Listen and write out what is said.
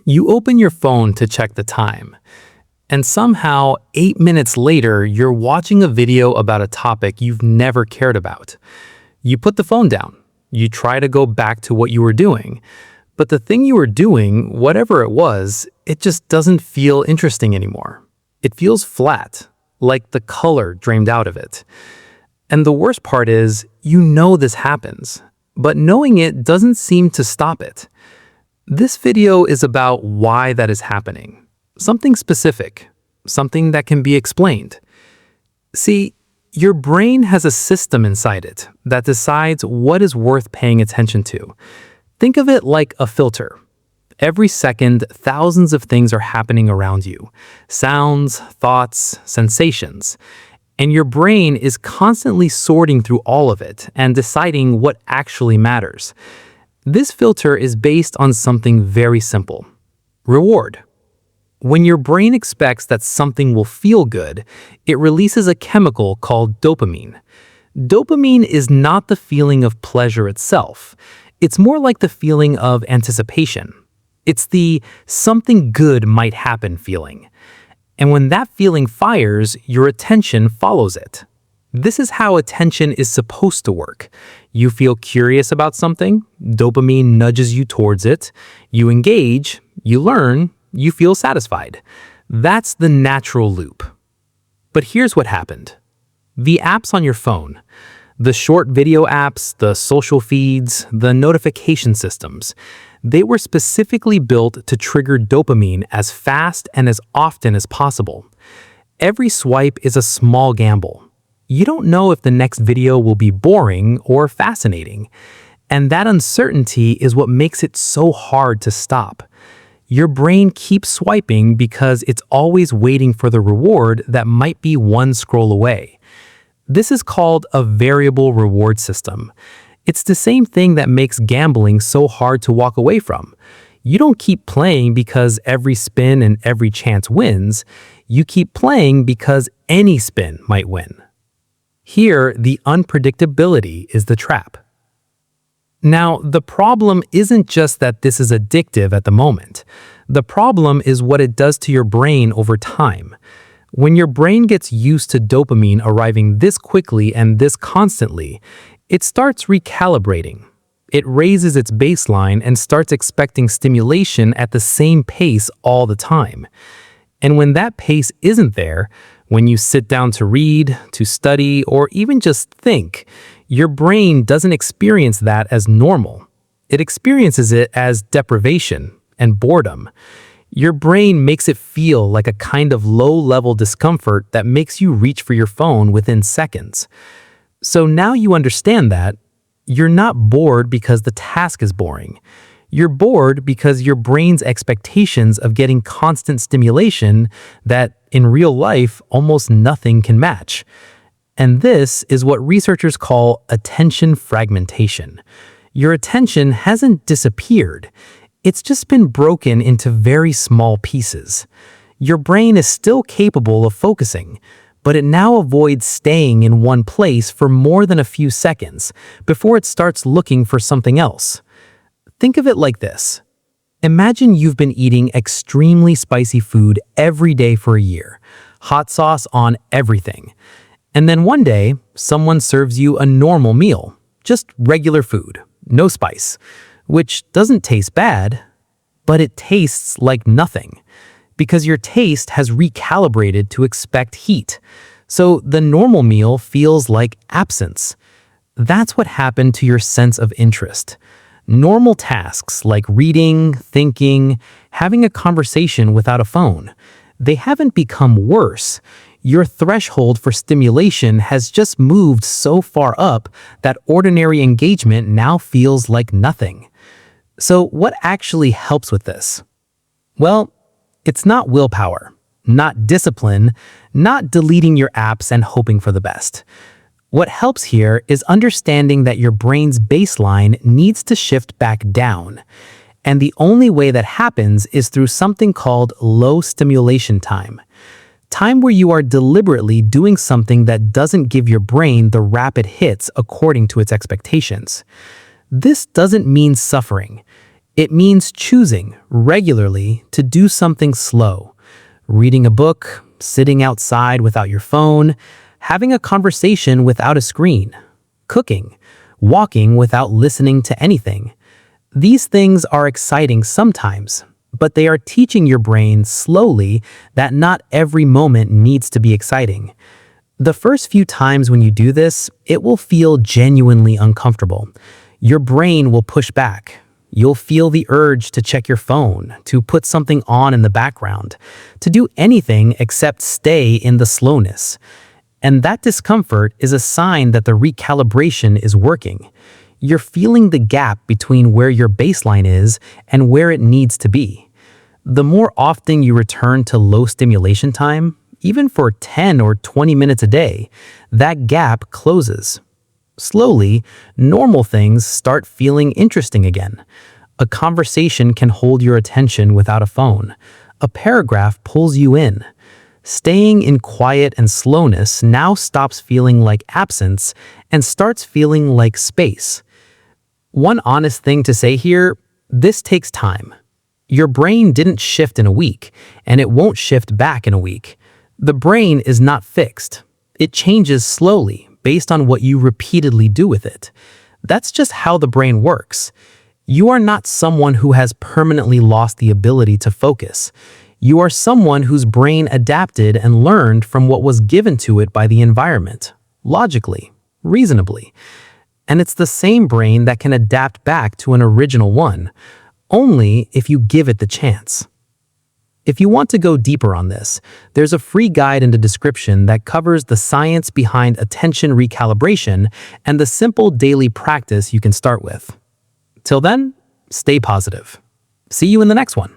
You open your phone to check the time, and somehow 8 minutes later, you're watching a video about a topic you've never cared about. You put the phone down. You try to go back to what you were doing. But the thing you were doing, whatever it was, it just doesn't feel interesting anymore. It feels flat, like the color drained out of it. And the worst part is, you know this happens, but knowing it doesn't seem to stop it. This video is about why that is happening. Something specific, something that can be explained. See, your brain has a system inside it that decides what is worth paying attention to. Think of it like a filter. Every second, thousands of things are happening around you. Sounds, thoughts, sensations. And your brain is constantly sorting through all of it and deciding what actually matters. This filter is based on something very simple: reward. When your brain expects that something will feel good, it releases a chemical called dopamine. Dopamine is not the feeling of pleasure itself. It's more like the feeling of anticipation. It's the something good might happen feeling. And when that feeling fires, your attention follows it. This is how attention is supposed to work. You feel curious about something, dopamine nudges you towards it, you engage, you learn, you feel satisfied. That's the natural loop. But here's what happened. The apps on your phone, the short video apps, the social feeds, the notification systems, they were specifically built to trigger dopamine as fast and as often as possible. Every swipe is a small gamble. You don't know if the next video will be boring or fascinating. And that uncertainty is what makes it so hard to stop. Your brain keeps swiping because it's always waiting for the reward that might be one scroll away. This is called a variable reward system. It's the same thing that makes gambling so hard to walk away from. You don't keep playing because every spin and every chance wins. You keep playing because any spin might win. Here, the unpredictability is the trap. Now, the problem isn't just that this is addictive at the moment. The problem is what it does to your brain over time. When your brain gets used to dopamine arriving this quickly and this constantly, it starts recalibrating. It raises its baseline and starts expecting stimulation at the same pace all the time. And when that pace isn't there, when you sit down to read, to study, or even just think, your brain doesn't experience that as normal. It experiences it as deprivation and boredom. Your brain makes it feel like a kind of low-level discomfort that makes you reach for your phone within seconds. So now you understand that you're not bored because the task is boring. You're bored because your brain's expectations of getting constant stimulation that, in real life, almost nothing can match. And this is what researchers call attention fragmentation. Your attention hasn't disappeared. It's just been broken into very small pieces. Your brain is still capable of focusing, but it now avoids staying in one place for more than a few seconds before it starts looking for something else. Think of it like this. Imagine you've been eating extremely spicy food every day for a year, hot sauce on everything. And then one day, someone serves you a normal meal, just regular food, no spice, which doesn't taste bad, but it tastes like nothing, because your taste has recalibrated to expect heat. So the normal meal feels like absence. That's what happened to your sense of interest. Normal tasks like reading, thinking, having a conversation without a phone, they haven't become worse. Your threshold for stimulation has just moved so far up that ordinary engagement now feels like nothing. So what actually helps with this? Well, it's not willpower, not discipline, not deleting your apps and hoping for the best. What helps here is understanding that your brain's baseline needs to shift back down. And the only way that happens is through something called low-stimulation time. Time where you are deliberately doing something that doesn't give your brain the rapid hits according to its expectations. This doesn't mean suffering. It means choosing regularly to do something slow. Reading a book, sitting outside without your phone, having a conversation without a screen, cooking, walking without listening to anything. These things are exciting sometimes, but they are teaching your brain slowly that not every moment needs to be exciting. The first few times when you do this, it will feel genuinely uncomfortable. Your brain will push back. You'll feel the urge to check your phone, to put something on in the background, to do anything except stay in the slowness. And that discomfort is a sign that the recalibration is working. You're feeling the gap between where your baseline is and where it needs to be. The more often you return to low stimulation time, even for 10 or 20 minutes a day, that gap closes. Slowly, normal things start feeling interesting again. A conversation can hold your attention without a phone. A paragraph pulls you in. Staying in quiet and slowness now stops feeling like absence and starts feeling like space. One honest thing to say here, this takes time. Your brain didn't shift in a week, and it won't shift back in a week. The brain is not fixed. It changes slowly based on what you repeatedly do with it. That's just how the brain works. You are not someone who has permanently lost the ability to focus. You are someone whose brain adapted and learned from what was given to it by the environment, logically, reasonably. And it's the same brain that can adapt back to an original one, only if you give it the chance. If you want to go deeper on this, there's a free guide in the description that covers the science behind attention recalibration and the simple daily practice you can start with. Till then, stay positive. See you in the next one.